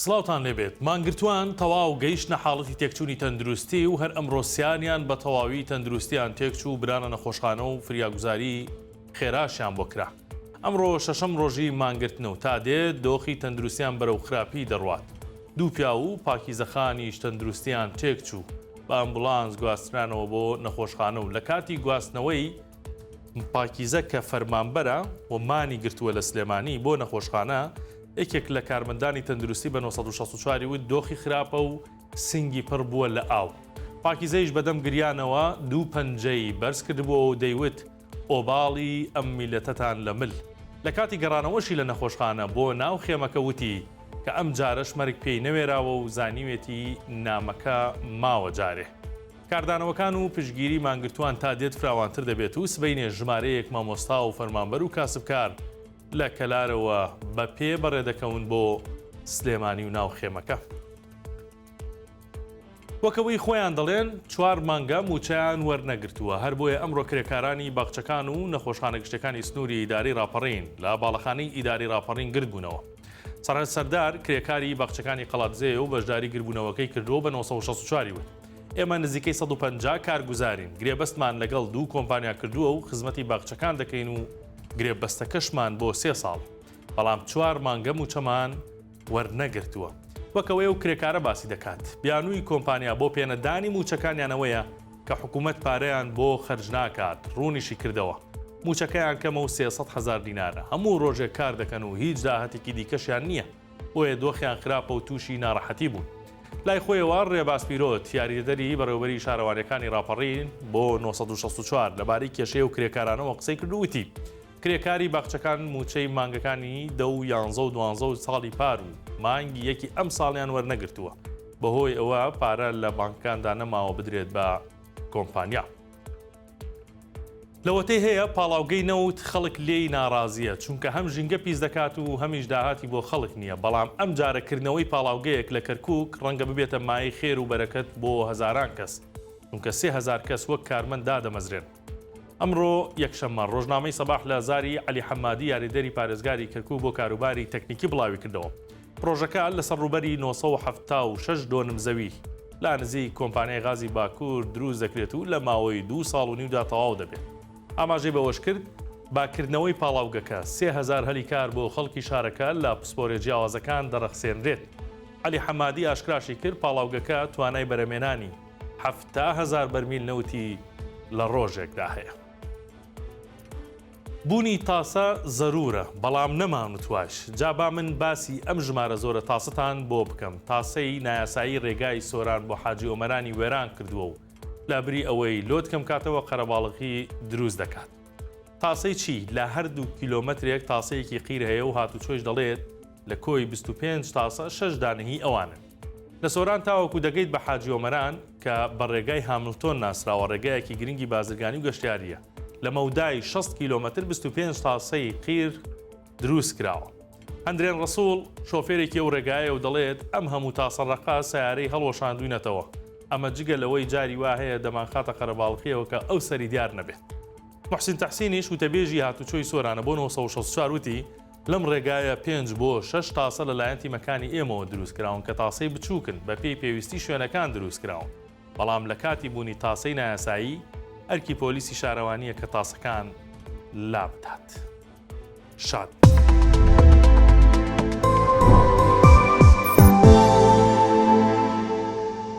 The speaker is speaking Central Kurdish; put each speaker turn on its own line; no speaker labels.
سڵاوتان لێبێت مانگرتووان تەواو گەیشتنە حاڵەتی تێکچوونی تەندروستی و هەر ئەمڕۆسیانیان بە تەواوی تەندروستیان تێکچوو برانە نەخۆشخانە و فریاگوزاری خێراشیان بۆ کرا. ئەمڕۆ شەشەم ڕۆژی مانگرتنە و تا دێت دۆخی تەندروستیان بەرەو خراپی دەڕوات. دوو پیا و پاکیزەخانیش تەندروستیان تێکچوو بە ئەمبولانس گواسترانەوە بۆ نەخۆشخانە و لە کاتی گواستنەوەی پاکیزە کە فەرمانبەرە و مانی گرتووە لە سلێمانی بۆ نەخۆشخانە یەکێک لە کارمەندانی تەندروستی بە 964 وت دۆخی خراپە و سنگی پڕ بووە لە ئاو. پاکیزەیش بەدەم گریانەوە دوو پەنجەی بەرز کردبووە و دەیوت ئۆباڵی ئەم میلەتەتان لە مل. لە کاتی گەڕانەوەشی لە نەخۆشخانە بۆ ناو خێمەکە وتی کە ئەم جارەش مەرگ پێی نەوێراوە و زانیوێتی نامەکە ماوە جارێ. کاردانەوەکان و پشگیری مانگرتووان تا دێت فراوانتر دەبێت و سبەینێ ژمارەیەک مامۆستا و فەرمانبەر و کاسبکار لە کەلارەوە بە پێ بەڕێدەکەون بۆ سلێمانی و ناو خێمەکە. وەکەوەی خۆیان دەڵێن 4 مانگە موچەیان وەرنەگرتووە، هەر بۆیە ئەمڕۆ کرێکارانی باخچەکان و نەخۆشخانە گشتەکانی سنووری ئیداری ڕاپەڕین لە باڵەخانەی ئیداری ڕاپەڕین گرت بوونەوە. سەرهەد سەردار کرێکاری باخچەکانی قەڵاتزێ و بەشداری گربوونەوەکەی کردووە بە 964 وت. ئێمە نزیکەی 150 کارگوزارین، گرێبەستمان لەگەڵ دوو کۆمپانیا کردووە و خزمەتی باخچەکان دەکەین و گرێبەستەکەشمان بۆ 3 ساڵ، بەڵام 4 مانگە موچەمان وەرنەگرتووە. وەکەوەی و کرێکارە باسی دەکات بیانووی کۆمپانیا بۆ پێنەدانی موچەکانیانەوەیە کە حکوومەت پارەیان بۆ خەرج ناکات، ڕوونیشی کردەوە. موچەکەیان کەمە و 300,000 دینارە، هەموو ڕۆژێک کار دەکەن و هیچ داهەتێکی دیکەشیان نییە، بۆیە دۆخیان خراپە و تووشی ناڕەحەتی بوون. لای خۆیەوە ڕێباز پیرۆت یاریدەری بەڕێوەبەری شارەوانەکانی ڕاپەڕین بۆ 964 لەبارەی کێشەیە و کرێکارانەوە قسەی کردووتی کرێکاری باخچەکان موچەی مانگەکانی 10 11 و 12 ساڵی پار و مانگی یەکی ئەم ساڵیان وەرنەگرتووە، بەهۆی ئەوە پارە لە بانکەکاندا نەماوە بدرێت بە کۆمپانیا. لەوەتەی هەیە پاڵاوگەی نەوت خەڵک لێی ناڕازیە، چونکە هەم ژینگە پیس دەکات و هەمیش داهاتی بۆ خەڵک نییە، بەڵام ئەم جارەکردنەوەی پاڵاوگەیەک لە کەرکووک ڕەنگە ببێتە مای خێر و بەرەکەت بۆ هەزاران کەس، چونکە 3000 کەس وەک کارمەند دادەمەزرێن. ئەمڕۆ یەکشەممە ڕۆژنامەی سەباح لە زاری عەلی حەمادی یاریدەری پارێزگاری کەرکووک بۆ کاروباری تەکنیکی بڵاوی کردەوە. پرۆژەکە لەسەر ڕووبەری 976 دۆنم زەوی لا نزیک کۆمپانیای غازی باکوور دروست دەکرێت و لە ماوەی 2 ساڵ و نیودا تەواو دەبێت. ئاماژەی بەوەش کرد باکردنەوەی پاڵاوگەکە 3000 هەلی کار بۆ خەڵکی شارەکە لە پسپۆرە جیاوازەکان دەرەخسێنرێت. عەلی حەمادی ئاشکراشی کرد پاڵاوگەکە توانای بەرەمێنانی 70,000 بەرمیل نەوتی لە ڕۆژێکدا هەیە. بوونی تاسە زەرورە، بەڵام نەمانوتواش. جابا من باسی ئەم ژمارە زۆرە تاسەتان بۆ بکەم. تاسەی نایاسایی ڕێگای سۆران بۆ حاجی ئۆمەرانی وێران کردووە و لابری ئەوەی لۆت کەم کاتەوە قەرەباڵغی دروست دەکات. تاسەی چی؟ لە هەردوو کیلۆمەترێک تاسەیەکی قیر هەیە و هاتوچۆش دەڵێت لە کۆی 25 تاسە 6 دانەهی ئەوانن. لە سۆران تاوەکو دەگەیت بە حاجی ئۆمەران کە بە ڕێگای هاملتۆن ناسراوە، ڕێگایەکی گرنگی بازرگانی و گەشتیاریە. لە مەودای 6 کیلۆمەتر 25 تاسەی قیر دروست کراوە. هەندرێن ڕەسوڵ شۆفێرێکی ئەو ڕێگایە و دەڵێت ئەم هەموو تاسەڕەقا سیارەی هەڵۆشاندوینەتەوە. ئەمە جگە لەوەی جاری وا هەیە دەمانخاتە قەرەباڵغیەوە کە ئەو سەری دیار نەبێت. محسین تەحسینیش وتەبێژی هاتوچۆی سۆرانە بۆ 964 وتی لەم ڕێگایە 5 بۆ 6 تاسە لەلایەن تیمەکانی ئێمەوە دروست کراون کە تاسەی بچووکن بە پێی پێویستی شوێنەکان دروست کراون، بەڵام لە کاتی بوونی تاسەی نایاسایی ئەرکی پۆلیسی شارەوانیە کە تاسەکان لابدات. شاد